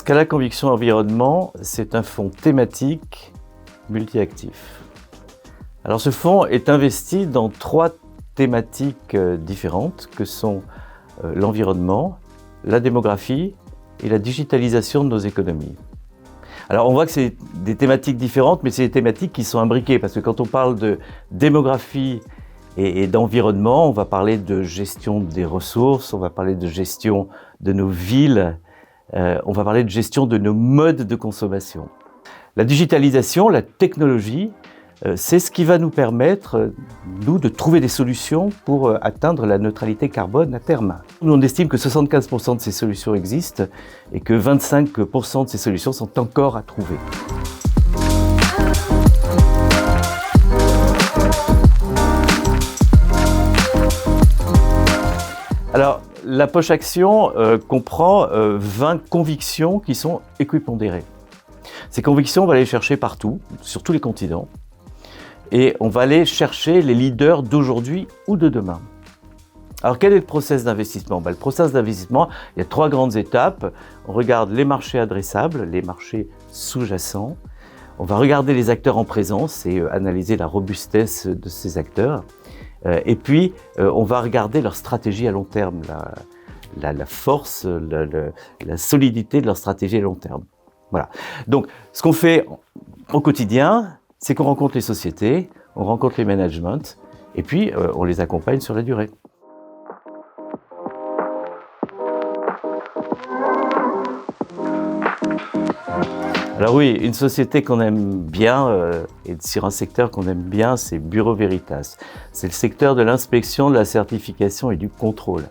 Scala Conviction Environnement, c'est un fonds thématique multi-actif. Alors ce fonds est investi dans 3 thématiques différentes que sont l'environnement, la démographie et la digitalisation de nos économies. Alors on voit que c'est des thématiques différentes, mais c'est des thématiques qui sont imbriquées, parce que quand on parle de démographie et d'environnement, on va parler de gestion des ressources, on va parler de gestion de nos villes, on va parler de gestion de nos modes de consommation. La digitalisation, la technologie, c'est ce qui va nous permettre, nous, de trouver des solutions pour atteindre la neutralité carbone à terme. Nous, on estime que 75% de ces solutions existent et que 25% de ces solutions sont encore à trouver. Alors, la poche action comprend 20 convictions qui sont équipondérées. Ces convictions, on va les chercher partout, sur tous les continents. Et on va aller chercher les leaders d'aujourd'hui ou de demain. Alors quel est le process d'investissement ? Le process d'investissement, il y a 3 grandes étapes. On regarde les marchés adressables, les marchés sous-jacents. On va regarder les acteurs en présence et analyser la robustesse de ces acteurs. Et puis, on va regarder leur stratégie à long terme, la force, la solidité de leur stratégie à long terme. Voilà. Donc, ce qu'on fait au quotidien, c'est qu'on rencontre les sociétés, on rencontre les managements, et puis on les accompagne sur la durée. Alors oui, une société qu'on aime bien, et sur un secteur qu'on aime bien, c'est Bureau Veritas. C'est le secteur de l'inspection, de la certification et du contrôle.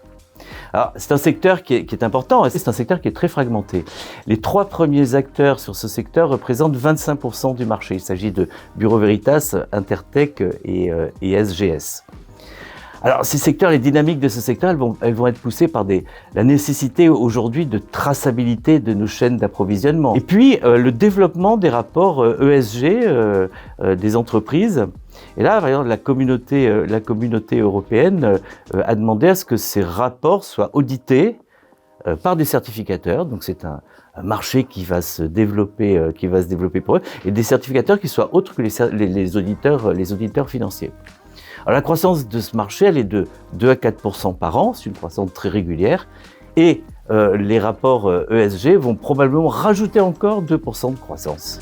Alors, c'est un secteur qui est important, et c'est un secteur qui est très fragmenté. Les 3 premiers acteurs sur ce secteur représentent 25% du marché. Il s'agit de Bureau Veritas, Intertek et SGS. Alors, ces secteurs, les dynamiques de ce secteur, elles vont être poussées par la nécessité aujourd'hui de traçabilité de nos chaînes d'approvisionnement. Et puis, le développement des rapports ESG des entreprises. Et là, par exemple, la communauté européenne a demandé à ce que ces rapports soient audités par des certificateurs. Donc, c'est un marché qui va se développer pour eux, et des certificateurs qui soient autres que les auditeurs financiers. Alors, la croissance de ce marché, elle est de 2 à 4% par an, c'est une croissance très régulière, et les rapports ESG vont probablement rajouter encore 2% de croissance.